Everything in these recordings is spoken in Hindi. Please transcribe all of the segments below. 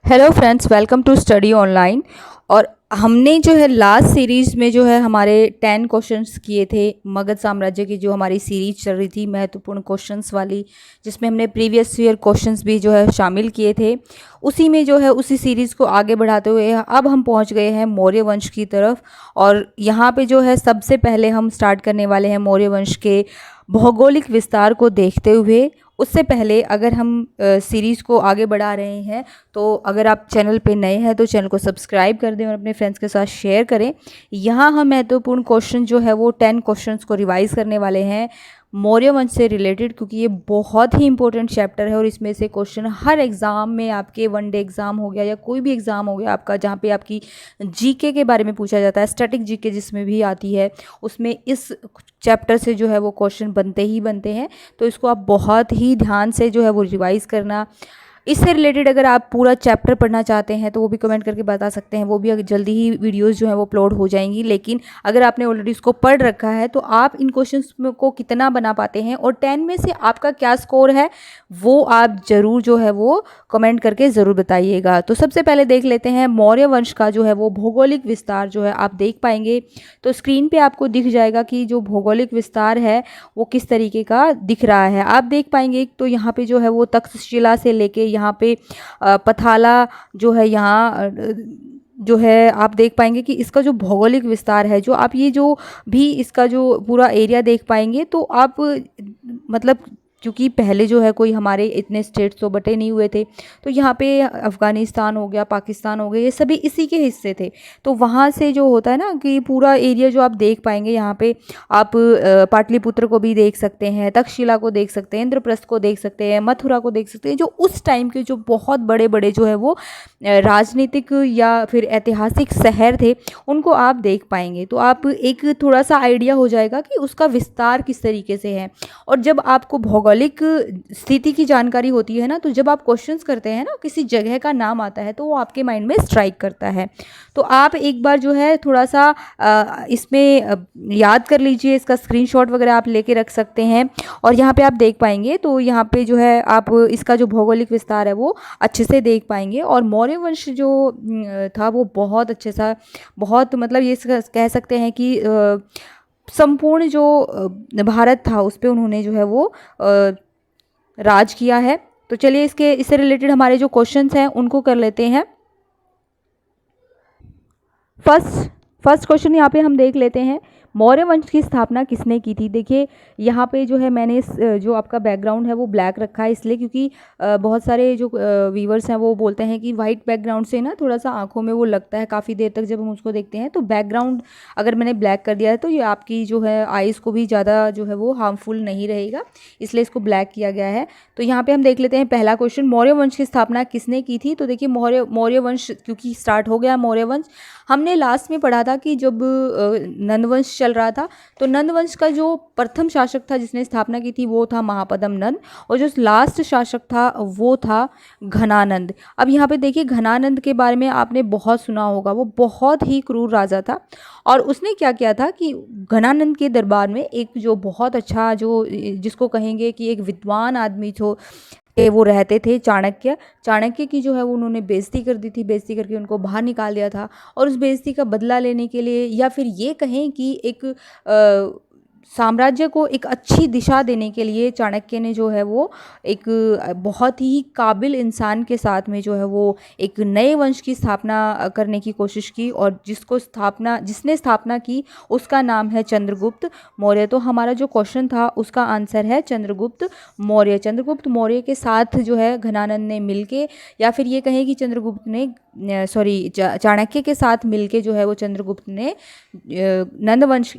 Hello friends, welcome to study online. और हमने जो है लास्ट सीरीज़ में जो है हमारे 10 क्वेश्चंस किए थे मगध साम्राज्य की, जो हमारी सीरीज चल रही थी महत्वपूर्ण क्वेश्चंस वाली, जिसमें हमने प्रीवियस ईयर क्वेश्चंस भी जो है शामिल किए थे। उसी में जो है उसी सीरीज़ को आगे बढ़ाते हुए अब हम पहुंच गए हैं मौर्य वंश की तरफ। और यहाँ पे जो है सबसे पहले हम स्टार्ट करने वाले हैं मौर्य वंश के भौगोलिक विस्तार को देखते हुए। उससे पहले अगर हम सीरीज़ को आगे बढ़ा रहे हैं तो अगर आप चैनल पे नए हैं तो चैनल को सब्सक्राइब कर दें और अपने फ्रेंड्स के साथ शेयर करें। यहाँ हम महत्वपूर्ण क्वेश्चन जो है वो 10 क्वेश्चंस को रिवाइज करने वाले हैं मौर्य वंश से रिलेटेड, क्योंकि ये बहुत ही इंपॉर्टेंट चैप्टर है और इसमें से क्वेश्चन हर एग्ज़ाम में, आपके वनडे एग्ज़ाम हो गया या कोई भी एग्ज़ाम हो गया आपका जहाँ पे आपकी जीके के बारे में पूछा जाता है, स्टैटिक जीके जिसमें भी आती है, उसमें इस चैप्टर से जो है वो क्वेश्चन बनते ही बनते हैं। तो इसको आप बहुत ही ध्यान से जो है वो रिवाइज़ करना। इससे रिलेटेड अगर आप पूरा चैप्टर पढ़ना चाहते हैं तो वो भी कमेंट करके बता सकते हैं, वो भी जल्दी ही वीडियोस जो है वो अपलोड हो जाएंगी। लेकिन अगर आपने ऑलरेडी इसको पढ़ रखा है तो आप इन क्वेश्चंस को कितना बना पाते हैं और 10 में से आपका क्या स्कोर है वो आप ज़रूर जो है वो कमेंट करके ज़रूर बताइएगा। तो सबसे पहले देख लेते हैं मौर्य वंश का जो है वो भौगोलिक विस्तार जो है आप देख पाएंगे। तो स्क्रीन पर आपको दिख जाएगा कि जो भौगोलिक विस्तार है वो किस तरीके का दिख रहा है, आप देख पाएंगे। तो यहाँ पे जो है वो तक्षशिला से लेके यहाँ पे पथाला जो है, यहाँ जो है आप देख पाएंगे कि इसका जो भौगोलिक विस्तार है, जो आप ये जो भी इसका जो पूरा एरिया देख पाएंगे तो आप मतलब, क्योंकि पहले जो है कोई हमारे इतने स्टेट्स तो बटे नहीं हुए थे, तो यहाँ पे अफ़गानिस्तान हो गया, पाकिस्तान हो गया, ये सभी इसी के हिस्से थे। तो वहाँ से जो होता है ना कि पूरा एरिया जो आप देख पाएंगे, यहाँ पे आप पाटलिपुत्र को भी देख सकते हैं, तक्षशिला को देख सकते हैं, इंद्रप्रस्थ को देख सकते हैं, मथुरा को देख सकते हैं। जो उस टाइम के जो बहुत बड़े बड़े जो है वो राजनीतिक या फिर ऐतिहासिक शहर थे, उनको आप देख पाएंगे। तो आप एक थोड़ा सा आइडिया हो जाएगा कि उसका विस्तार किस तरीके से है। और जब आपको भौगोलिक स्थिति की जानकारी होती है ना, तो जब आप क्वेश्चंस करते हैं ना, किसी जगह का नाम आता है तो वो आपके माइंड में स्ट्राइक करता है। तो आप एक बार जो है थोड़ा सा इसमें याद कर लीजिए, इसका स्क्रीनशॉट वगैरह आप लेके रख सकते हैं। और यहाँ पे आप देख पाएंगे, तो यहाँ पे जो है आप इसका जो भौगोलिक विस्तार है वो अच्छे से देख पाएंगे। और मौर्य वंश जो था वो बहुत अच्छे सा, बहुत मतलब ये कह सकते हैं कि संपूर्ण जो भारत था उस पर उन्होंने जो है वो राज किया है। तो चलिए इससे रिलेटेड हमारे जो क्वेश्चंस हैं उनको कर लेते हैं। फर्स्ट क्वेश्चन यहाँ पे हम देख लेते हैं, मौर्य वंश की स्थापना किसने की थी। देखिए यहाँ पे जो है मैंने जो आपका बैकग्राउंड है वो ब्लैक रखा है, इसलिए क्योंकि बहुत सारे जो व्यूवर्स हैं वो बोलते हैं कि वाइट बैकग्राउंड से ना थोड़ा सा आंखों में वो लगता है काफ़ी देर तक जब हम उसको देखते हैं। तो बैकग्राउंड अगर मैंने ब्लैक कर दिया है तो ये आपकी जो है आइज़ को भी ज़्यादा जो है वो हार्मफुल नहीं रहेगा, इसलिए इसको ब्लैक किया गया है। तो यहाँ पर हम देख लेते हैं पहला क्वेश्चन, मौर्य वंश की स्थापना किसने की थी। तो देखिए मौर्य वंश क्योंकि स्टार्ट हो गया मौर्य वंश, हमने लास्ट में पढ़ा था कि जब नंदवंश चल रहा था तो नंदवंश का जो प्रथम शासक था जिसने स्थापना की थी वो था महापद्म नंद, और जो लास्ट शासक था वो था घनानंद। अब यहाँ पे देखिए घनानंद के बारे में आपने बहुत सुना होगा, वो बहुत ही क्रूर राजा था। और उसने क्या किया था कि घनानंद के दरबार में एक जो बहुत अच्छा, जो जिसको कहेंगे कि एक विद्वान आदमी जो वो रहते थे, चाणक्य की जो है वो उन्होंने बेइज्जती कर दी थी, बेइज्जती करके उनको बाहर निकाल दिया था। और उस बेइज्जती का बदला लेने के लिए, या फिर ये कहें कि एक साम्राज्य को एक अच्छी दिशा देने के लिए चाणक्य ने जो है वो एक बहुत ही काबिल इंसान के साथ में जो है वो एक नए वंश की स्थापना करने की कोशिश की। और जिसने स्थापना की उसका नाम है चंद्रगुप्त मौर्य। तो हमारा जो क्वेश्चन था उसका आंसर है चंद्रगुप्त मौर्य। चंद्रगुप्त मौर्य के साथ जो है घनानंद ने मिलके, या फिर ये कहें कि चाणक्य के साथ मिलके जो है वो चंद्रगुप्त ने नंदवंश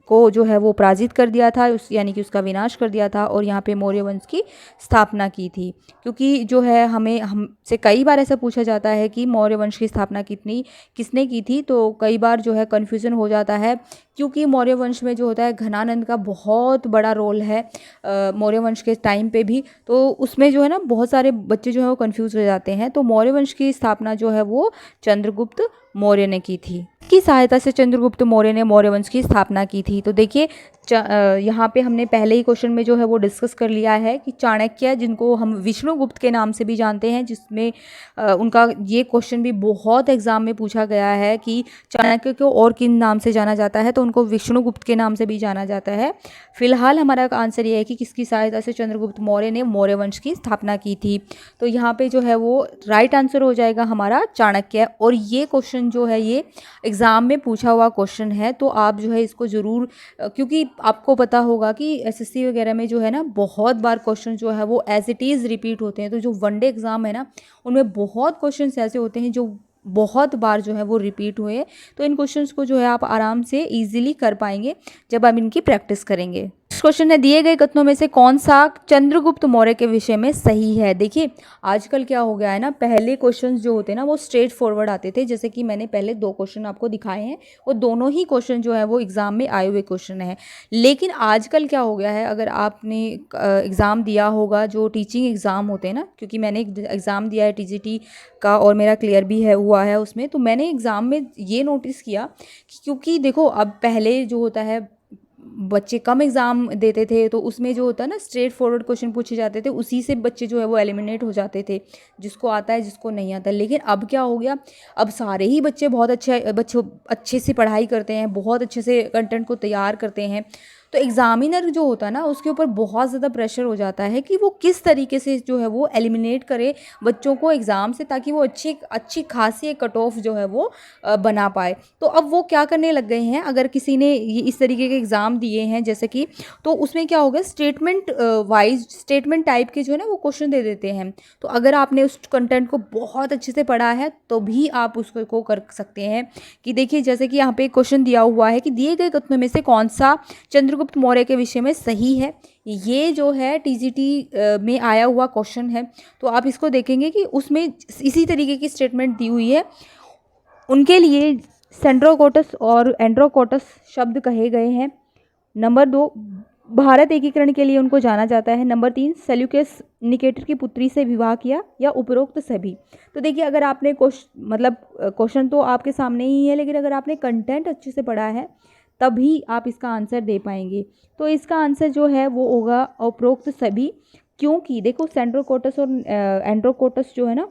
को जो है वो पराजित कर दिया था, यानी कि उसका विनाश कर दिया था, और यहाँ पे मौर्य वंश की स्थापना की थी। क्योंकि जो है हमसे कई बार ऐसा पूछा जाता है कि मौर्य वंश की स्थापना किसने की थी, तो कई बार जो है कन्फ्यूज़न हो जाता है, क्योंकि मौर्य वंश में जो होता है घनानंद का बहुत बड़ा रोल है मौर्य वंश के टाइम पे भी। तो उसमें जो है ना बहुत सारे बच्चे जो है वो कन्फ्यूज़ हो जाते हैं। तो मौर्य वंश की स्थापना जो है वो चंद्रगुप्त मौर्य ने की थी। की सहायता से चंद्रगुप्त मौर्य ने मौर्य वंश की स्थापना की थी। तो देखिए यहाँ पे हमने पहले ही क्वेश्चन में जो है वो डिस्कस कर लिया है कि चाणक्य, जिनको हम विष्णुगुप्त के नाम से भी जानते हैं, जिसमें उनका ये क्वेश्चन भी बहुत एग्जाम में पूछा गया है कि चाणक्य को और किन नाम से जाना जाता है, तो उनको विष्णुगुप्त के नाम से भी जाना जाता है। फिलहाल हमारा आंसर ये है कि किसकी सहायता से चंद्रगुप्त मौर्य ने मौर्य वंश की स्थापना की थी। तो यहाँ पे जो है वो राइट आंसर हो जाएगा हमारा चाणक्य। और ये क्वेश्चन जो है ये एग्ज़ाम में पूछा हुआ क्वेश्चन है, तो आप जो है इसको ज़रूर, क्योंकि आपको पता होगा कि एसएससी वगैरह में जो है ना बहुत बार क्वेश्चन जो है वो एज इट इज़ रिपीट होते हैं। तो जो वनडे एग्ज़ाम है ना उनमें बहुत क्वेश्चंस ऐसे होते हैं जो बहुत बार जो है वो रिपीट हुए हैं। तो इन क्वेश्चंस को जो है आप आराम से इजीली कर पाएंगे जब आप इनकी प्रैक्टिस करेंगे। क्वेश्चन है, दिए गए कथनों में से कौन सा चंद्रगुप्त मौर्य के विषय में सही है। देखिए आजकल क्या हो गया है ना, पहले क्वेश्चंस जो होते हैं ना वो स्ट्रेट फॉरवर्ड आते थे, जैसे कि मैंने पहले 2 क्वेश्चन आपको दिखाए हैं, वो दोनों ही क्वेश्चन जो है वो एग्जाम में आए हुए क्वेश्चन है। लेकिन आजकल क्या हो गया है, अगर आपने एग्ज़ाम दिया होगा जो टीचिंग एग्ज़ाम होते हैं ना, क्योंकि मैंने एग्ज़ाम दिया है टीजीटी का और मेरा क्लियर भी है हुआ है उसमें, तो मैंने एग्ज़ाम में ये नोटिस किया कि क्योंकि देखो अब पहले जो होता है बच्चे कम एग्ज़ाम देते थे, तो उसमें जो होता है ना स्ट्रेट फॉरवर्ड क्वेश्चन पूछे जाते थे, उसी से बच्चे जो है वो एलिमिनेट हो जाते थे, जिसको आता है जिसको नहीं आता। लेकिन अब क्या हो गया, अब सारे ही बच्चे बहुत अच्छे से पढ़ाई करते हैं, बहुत अच्छे से कंटेंट को तैयार करते हैं। तो एग्ज़ामिनर जो होता है ना उसके ऊपर बहुत ज़्यादा प्रेशर हो जाता है कि वो किस तरीके से जो है वो एलिमिनेट करे बच्चों को एग्ज़ाम से, ताकि वो अच्छी खासी एक कट ऑफ जो है वो बना पाए। तो अब वो क्या करने लग गए हैं, अगर किसी ने ये इस तरीके के एग्ज़ाम दिए हैं जैसे कि, तो उसमें क्या होगा, स्टेटमेंट वाइज स्टेटमेंट टाइप के जो है ना वो क्वेश्चन दे देते हैं। तो अगर आपने उस कंटेंट को बहुत अच्छे से पढ़ा है तो भी आप उसको कर सकते हैं। कि देखिए जैसे कि यहाँ पे क्वेश्चन दिया हुआ है कि दिए गए कथनों में से कौन सा चंद्रगुप्त मौर्य के विषय में सही है। ये जो है टीजीटी में आया हुआ क्वेश्चन है, तो आप इसको देखेंगे कि उसमें इसी तरीके की स्टेटमेंट दी हुई है। उनके लिए सेंड्रोकोटस और एंड्रोकोटस शब्द कहे गए हैं। नंबर 2, भारत एकीकरण के लिए उनको जाना जाता है। नंबर 3, सेल्यूकस निकेटर की पुत्री से विवाह किया, या उपरोक्त सभी। तो देखिए अगर आपने क्वेश्चन तो आपके सामने ही है, लेकिन अगर आपने कंटेंट अच्छे से पढ़ा है तभी आप इसका आंसर दे पाएंगे। तो इसका आंसर जो है वो होगा उपरोक्त सभी, क्योंकि देखो सेंड्रोकोटस और एंड्रोकोटस जो है ना,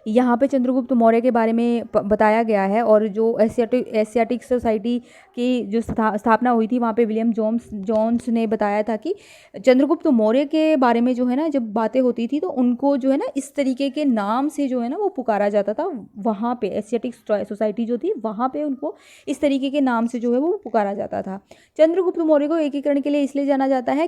यहाँ पे चंद्रगुप्त मौर्य के बारे में बताया गया है। और जो एशियाटिक सोसाइटी की जो स्थापना हुई थी, वहाँ पे विलियम जोन्स ने बताया था कि चंद्रगुप्त मौर्य के बारे में जो है ना जब बातें होती थी तो उनको जो है ना इस तरीके के नाम से जो है ना वो पुकारा जाता था। वहाँ पे एशियाटिक सोसाइटी जो थी वहाँ पे उनको इस तरीके के नाम से जो है वो पुकारा जाता था। चंद्रगुप्त मौर्य को एकीकरण के लिए इसलिए जाना जाता है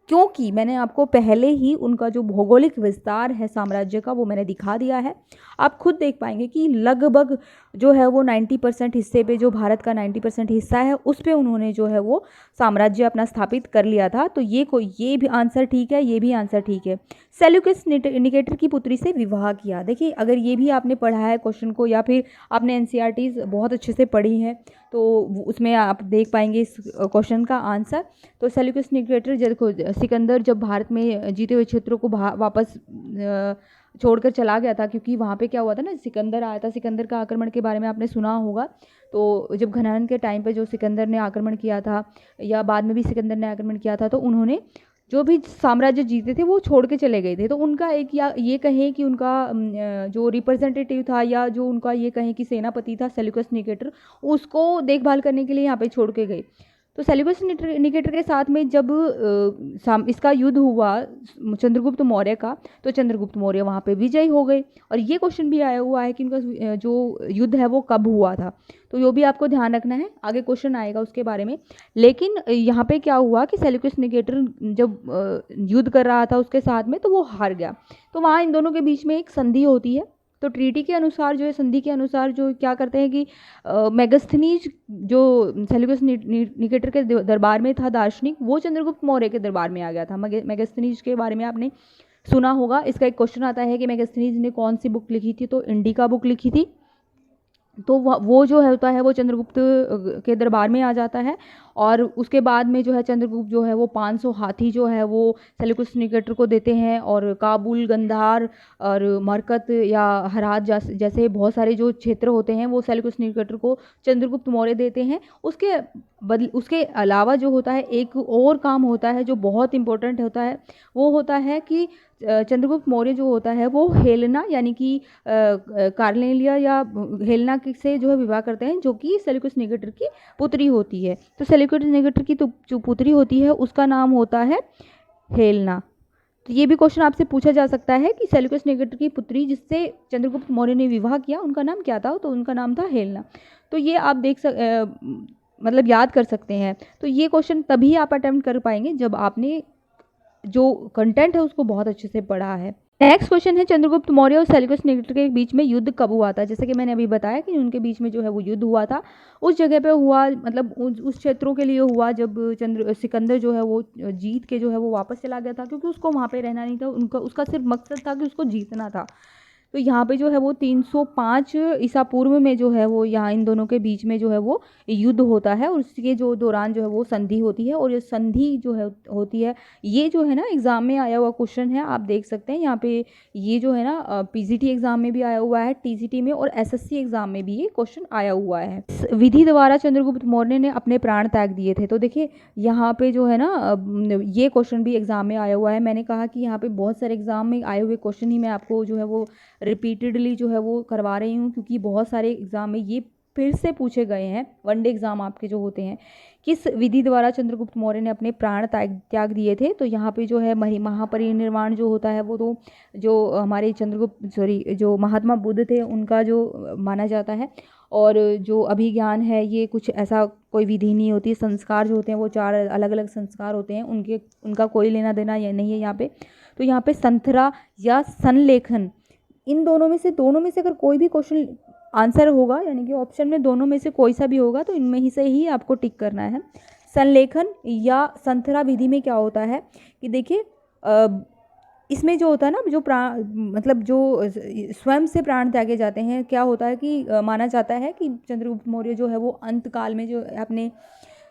क्योंकि मैंने आपको पहले ही उनका जो भौगोलिक विस्तार है साम्राज्य का वो मैंने दिखा दिया है। आप खुद देख पाएंगे कि लगभग जो है वो 90% हिस्से पे, जो भारत का 90% हिस्सा है उस पे उन्होंने जो है वो साम्राज्य अपना स्थापित कर लिया था। तो ये भी आंसर ठीक है, ये भी आंसर ठीक है। सेल्यूकस निकेटर की पुत्री से विवाह किया। देखिए अगर ये भी आपने पढ़ा है क्वेश्चन को, या फिर आपने एनसीईआरटीज़ बहुत अच्छे से पढ़ी हैं, तो उसमें आप देख पाएंगे इस क्वेश्चन का आंसर। तो सेल्यूकस निकेटर सिकंदर जब भारत में जीते हुए क्षेत्रों को वापस छोड़कर चला गया था, क्योंकि वहाँ पे क्या हुआ था ना, सिकंदर आया था। सिकंदर का आक्रमण के बारे में आपने सुना होगा। तो जब घनानंद के टाइम पे जो सिकंदर ने आक्रमण किया था, या बाद में भी सिकंदर ने आक्रमण किया था, तो उन्होंने जो भी साम्राज्य जीते थे वो छोड़ के चले गए थे। तो उनका एक, या ये कहें कि उनका जो रिप्रेजेंटेटिव था, या जो उनका ये कहें कि सेनापति था सेल्यूकस निकेटर, उसको देखभाल करने के लिए यहाँ पे छोड़ के गए। तो सेल्यूकस निकेटर के साथ में जब इसका युद्ध हुआ चंद्रगुप्त मौर्य का, तो चंद्रगुप्त मौर्य वहाँ पे विजयी हो गए। और ये क्वेश्चन भी आया हुआ है कि उनका जो युद्ध है वो कब हुआ था, तो ये भी आपको ध्यान रखना है, आगे क्वेश्चन आएगा उसके बारे में। लेकिन यहाँ पे क्या हुआ कि सेल्यूकस निकेटर जब युद्ध कर रहा था उसके साथ में, तो वो हार गया। तो वहाँ इन दोनों के बीच में एक संधि होती है। तो ट्रीटी के अनुसार जो है, संधि के अनुसार जो क्या करते हैं कि मेगास्थनीज जो सेल्यूकस निकेटर के दरबार में था दार्शनिक, वो चंद्रगुप्त मौर्य के दरबार में आ गया था। मेगास्थनीज के बारे में आपने सुना होगा। इसका एक क्वेश्चन आता है कि मेगास्थनीज ने कौन सी बुक लिखी थी, तो इंडिका बुक लिखी थी। तो वो जो होता है वो चंद्रगुप्त के दरबार में आ जाता है। और उसके बाद में जो है चंद्रगुप्त जो है वो 500 हाथी जो है वो सेल्यूकस निकेटर को देते हैं, और काबुल, गंधार और मरकत या हरात जैसे बहुत सारे जो क्षेत्र होते हैं वो सेल्यूकस निकेटर को चंद्रगुप्त मौर्य देते हैं। उसके अलावा जो होता है एक और काम होता है जो बहुत इम्पोर्टेंट होता है, वो होता है कि चंद्रगुप्त मौर्य जो होता है वो हेलेना यानी कि कार्नेलिया या हेलेना से जो है विवाह करते हैं, जो कि सेल्यूकस निकेटर की पुत्री होती है। तो सेल्यूकस निकेटर की तो जो पुत्री होती है उसका नाम होता है हेलेना। तो ये भी क्वेश्चन आपसे पूछा जा सकता है कि सेल्यूकस निकेटर की पुत्री जिससे चंद्रगुप्त मौर्य ने विवाह किया उनका नाम क्या था, तो उनका नाम था हेलेना। तो ये आप मतलब याद कर सकते हैं। तो ये क्वेश्चन तभी आप अटेम्प्ट कर पाएंगे जब आपने जो कंटेंट है उसको बहुत अच्छे से पढ़ा है। नेक्स्ट क्वेश्चन है, चंद्रगुप्त मौर्य और सेल्यूकस निकेटर के बीच में युद्ध कब हुआ था? जैसे कि मैंने अभी बताया कि उनके बीच में जो है वो युद्ध हुआ था, उस जगह पे हुआ, मतलब उस क्षेत्रों के लिए हुआ जब सिकंदर जो है वो जीत के जो है वो वापस चला गया था, क्योंकि उसको वहाँ पे रहना नहीं था, उसका सिर्फ मकसद था कि उसको जीतना था। तो यहाँ पे जो है वो 305 ईसा पूर्व में जो है वो यहाँ इन दोनों के बीच में जो है वो युद्ध होता है, और उसके जो दौरान जो है वो संधि होती है, और ये संधि जो है होती है, ये जो है ना एग्ज़ाम में आया हुआ क्वेश्चन है, आप देख सकते हैं यहाँ पे। ये जो है ना पीजीटी एग्ज़ाम में भी आया हुआ है, टीजीटी में और एसएससी एग्ज़ाम में भी ये क्वेश्चन आया हुआ है। विधि द्वारा चंद्रगुप्त मौर्य ने अपने प्राण त्याग दिए थे। तो देखिए यहाँ पे जो है ना ये क्वेश्चन भी एग्ज़ाम में आया हुआ है। मैंने कहा कि यहाँ पे बहुत सारे एग्ज़ाम में आए हुए क्वेश्चन ही मैं आपको जो है वो रिपीटेडली जो है वो करवा रही हूँ, क्योंकि बहुत सारे एग्ज़ाम में ये फिर से पूछे गए हैं। वनडे एग्ज़ाम आपके जो होते हैं, किस विधि द्वारा चंद्रगुप्त मौर्य ने अपने प्राण त्याग दिए थे? तो यहाँ पे जो है महापरिनिर्वाण जो होता है वो तो जो हमारे जो महात्मा बुद्ध थे उनका जो माना जाता है। और जो अभिज्ञान है ये कुछ ऐसा कोई विधि नहीं होती, संस्कार जो होते हैं वो 4 अलग अलग संस्कार होते हैं, उनका कोई लेना देना ये नहीं है यहाँ पे। तो यहाँ पे संथरा या संलेखन, इन दोनों में से अगर कोई भी क्वेश्चन आंसर होगा, यानी कि ऑप्शन में दोनों में से कोई सा भी होगा, तो इनमें ही से ही आपको टिक करना है। संलेखन या संथरा विधि में क्या होता है कि देखिए इसमें जो होता है ना, जो प्राण मतलब जो स्वयं से प्राण त्यागे जाते हैं, क्या होता है कि माना जाता है कि चंद्रगुप्त मौर्य जो है वो अंत काल में जो अपने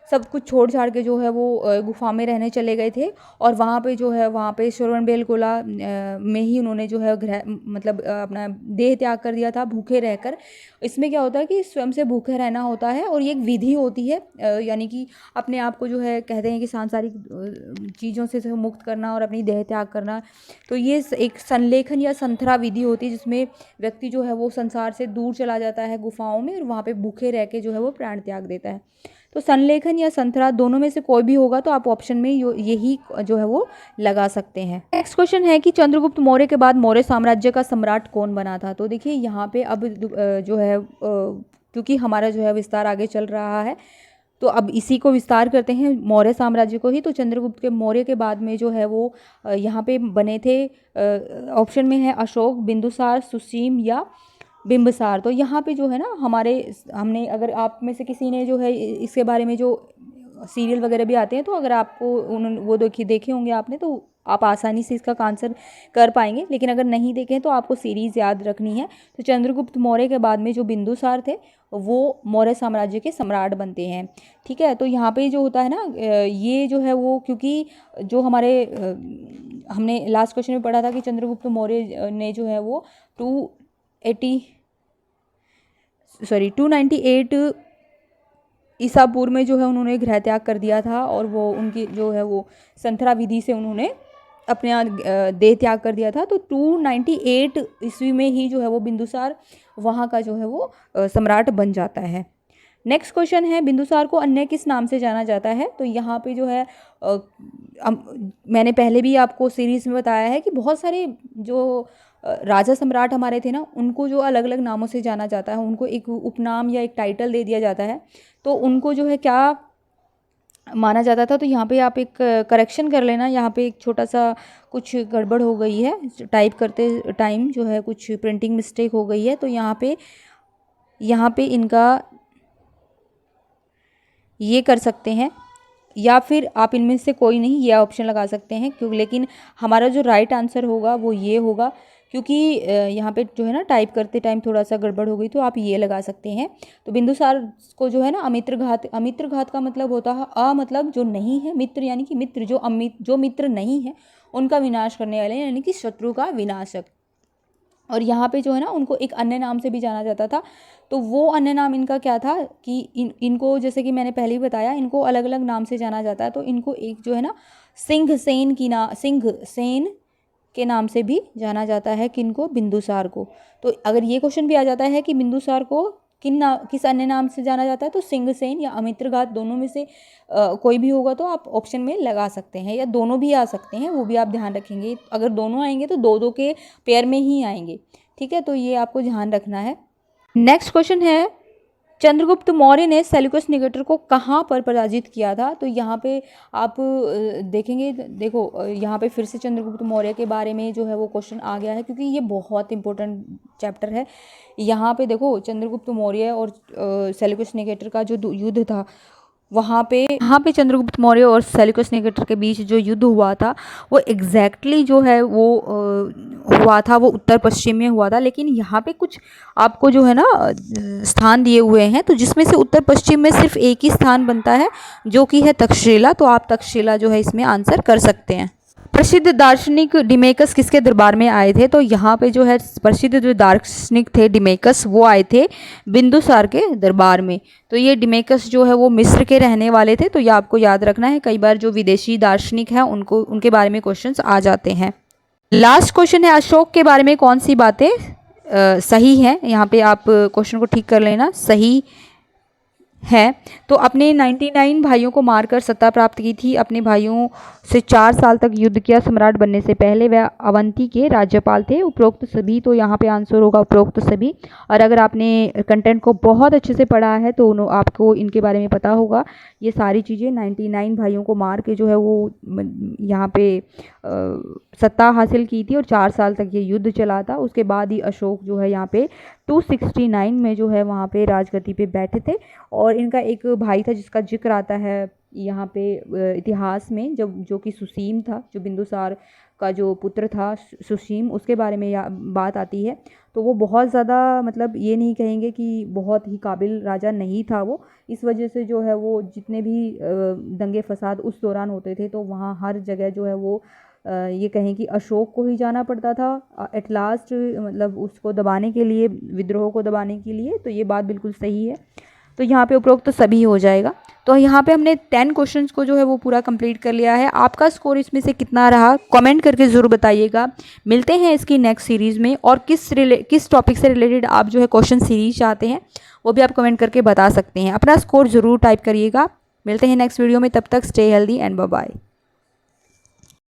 सब कुछ छोड़ छाड़ के जो है वो गुफा में रहने चले गए थे, और वहाँ पे जो है वहाँ पे श्रवणबेलगोला में ही उन्होंने जो है मतलब अपना देह त्याग कर दिया था भूखे रहकर। इसमें क्या होता है कि स्वयं से भूखे रहना होता है, और ये एक विधि होती है, यानी कि अपने आप को जो है कहते हैं कि सांसारिक चीज़ों से मुक्त करना और अपनी देह त्याग करना। तो ये एक संलेखन या संथरा विधि होती है, जिसमें व्यक्ति जो है वो संसार से दूर चला जाता है गुफाओं में, और वहाँ पे भूखे रह के जो है वो प्राण त्याग देता है। तो संलेखन या संथरा दोनों में से कोई भी होगा, तो आप ऑप्शन में यही जो है वो लगा सकते हैं। नेक्स्ट क्वेश्चन है कि चंद्रगुप्त मौर्य के बाद मौर्य साम्राज्य का सम्राट कौन बना था? तो देखिए यहाँ पे अब जो है क्योंकि हमारा जो है विस्तार आगे चल रहा है, तो अब इसी को विस्तार करते हैं, मौर्य साम्राज्य को ही। तो चंद्रगुप्त के मौर्य के बाद में जो है वो यहाँ पे बने थे, ऑप्शन में है अशोक, बिंदुसार, सुसीम या बिंबसार। तो यहाँ पे जो है ना हमने अगर आप में से किसी ने जो है इसके बारे में जो सीरियल वगैरह भी आते हैं, तो अगर आपको वो देखे होंगे आपने, तो आप आसानी से इसका आंसर कर पाएंगे। लेकिन अगर नहीं देखें तो आपको सीरीज़ याद रखनी है। तो चंद्रगुप्त मौर्य के बाद में जो बिंदुसार थे वो मौर्य साम्राज्य के सम्राट बनते हैं। ठीक है, तो यहाँ पे जो होता है ना ये जो है वो, क्योंकि जो हमारे हमने लास्ट क्वेश्चन में पढ़ा था कि चंद्रगुप्त मौर्य ने जो है वो 298 ईसा पूर्व में जो है उन्होंने गृह त्याग कर दिया था, और वो उनकी जो है वो संथरा विधि से उन्होंने अपने देह त्याग कर दिया था। तो 298 ईस्वी में ही जो है वो बिंदुसार वहाँ का जो है वो सम्राट बन जाता है। नेक्स्ट क्वेश्चन है, बिंदुसार को अन्य किस नाम से जाना जाता है? तो यहाँ पे जो है मैंने पहले भी आपको सीरीज़ में बताया है कि बहुत सारे जो राजा सम्राट हमारे थे ना, उनको जो अलग अलग नामों से जाना जाता है, उनको एक उपनाम या एक टाइटल दे दिया जाता है। तो उनको जो है क्या माना जाता था? तो यहाँ पे आप एक करेक्शन कर लेना, यहाँ पे एक छोटा सा कुछ गड़बड़ हो गई है, टाइप करते टाइम जो है कुछ प्रिंटिंग मिस्टेक हो गई है। तो यहाँ पे इनका ये कर सकते हैं, या फिर आप इनमें से कोई नहीं, ये ऑप्शन लगा सकते हैं क्योंकि, लेकिन हमारा जो राइट आंसर होगा वो ये होगा, क्योंकि यहाँ पे जो है ना टाइप करते टाइम थोड़ा सा गड़बड़ हो गई, तो आप ये लगा सकते हैं। तो बिंदुसार को जो है ना अमित्र घात का मतलब होता है मतलब जो नहीं है, मित्र यानी कि मित्र जो मित्र नहीं है उनका विनाश करने वाले, यानी कि शत्रु का विनाशक। और यहाँ पे जो है ना उनको एक अन्य नाम से भी जाना जाता था। तो वो अन्य नाम इनका क्या था कि इनको जैसे कि मैंने पहले ही बताया, इनको अलग अलग नाम से जाना जाता है। तो इनको एक जो है ना सिंह सेन के नाम से भी जाना जाता है, किनको, बिंदुसार को। तो अगर ये क्वेश्चन भी आ जाता है कि बिंदुसार को किस अन्य नाम से जाना जाता है, तो सिंहसेन या अमित्रघात दोनों में से कोई भी होगा तो आप ऑप्शन में लगा सकते हैं, या दोनों भी आ सकते हैं, वो भी आप ध्यान रखेंगे। अगर दोनों आएंगे तो दो दो के पेयर में ही आएंगे, ठीक है, तो ये आपको ध्यान रखना है। नेक्स्ट क्वेश्चन है, चंद्रगुप्त मौर्य ने सेल्यूकस निकेटर को कहाँ पर पराजित किया था? तो यहाँ पे आप देखेंगे, देखो यहाँ पे फिर से चंद्रगुप्त मौर्य के बारे में जो है वो क्वेश्चन आ गया है, क्योंकि ये बहुत इंपॉर्टेंट चैप्टर है। यहाँ पे देखो चंद्रगुप्त मौर्य और सेल्यूकस निकेटर का जो युद्ध था, वहाँ पे चंद्रगुप्त मौर्य और सेल्यूकस निकेटर के बीच जो युद्ध हुआ था वो एग्जैक्टली जो है वो हुआ था, वो उत्तर पश्चिम में हुआ था। लेकिन यहाँ पे कुछ आपको जो है ना स्थान दिए हुए हैं, तो जिसमें से उत्तर पश्चिम में सिर्फ एक ही स्थान बनता है जो कि है तक्षशिला। तो आप तक्षशिला जो है इसमें आंसर कर सकते हैं। प्रसिद्ध दार्शनिक डिमेकस किसके दरबार में आए थे? तो यहाँ पे जो है प्रसिद्ध जो दार्शनिक थे डिमेकस, वो आए थे बिंदुसार के दरबार में। तो ये डिमेकस जो है वो मिस्र के रहने वाले थे, तो ये आपको याद रखना है। कई बार जो विदेशी दार्शनिक हैं उनके बारे में क्वेश्चंस आ जाते हैं। लास्ट क्वेश्चन है, अशोक के बारे में कौन सी बातें सही हैं? यहाँ पे आप क्वेश्चन को ठीक कर लेना, सही है। तो अपने 99 भाइयों को मारकर सत्ता प्राप्त की थी, अपने भाइयों से 4 साल तक युद्ध किया, सम्राट बनने से पहले वह अवंती के राज्यपाल थे। उपरोक्त सभी, तो यहाँ पे आंसर होगा उपरोक्त सभी। और अगर आपने कंटेंट को बहुत अच्छे से पढ़ा है तो आपको इनके बारे में पता होगा। ये सारी चीज़ें 99 भाइयों को मार के जो है वो यहाँ पे सत्ता हासिल की थी, और 4 साल तक ये युद्ध चला था। उसके बाद ही अशोक जो है यहाँ पे 269 में जो है वहाँ पे राजगद्दी पे बैठे थे। और इनका एक भाई था जिसका जिक्र आता है यहाँ पे इतिहास में, जब जो कि सुसीम था, जो बिंदुसार का जो पुत्र था सुसीम, उसके बारे में बात आती है। तो वो बहुत ज़्यादा, मतलब ये नहीं कहेंगे कि बहुत ही काबिल राजा नहीं था वो। इस वजह से जो है वो जितने भी दंगे फसाद उस दौरान होते थे, तो वहाँ हर जगह जो है वो ये कहें कि अशोक को ही जाना पड़ता था एट लास्ट, मतलब उसको दबाने के लिए, विद्रोह को दबाने के लिए। तो ये बात बिल्कुल सही है। तो यहाँ पे उपरोक्त तो सभी हो जाएगा। तो यहाँ पे हमने 10 क्वेश्चंस को जो है वो पूरा कंप्लीट कर लिया है। आपका स्कोर इसमें से कितना रहा कमेंट करके ज़रूर बताइएगा। मिलते हैं इसकी नेक्स्ट सीरीज़ में, और किस टॉपिक से रिलेटेड आप जो है क्वेश्चन सीरीज चाहते हैं वो भी आप कमेंट करके बता सकते हैं। अपना स्कोर ज़रूर टाइप करिएगा। मिलते हैं नेक्स्ट वीडियो में, तब तक stay healthy and bye bye.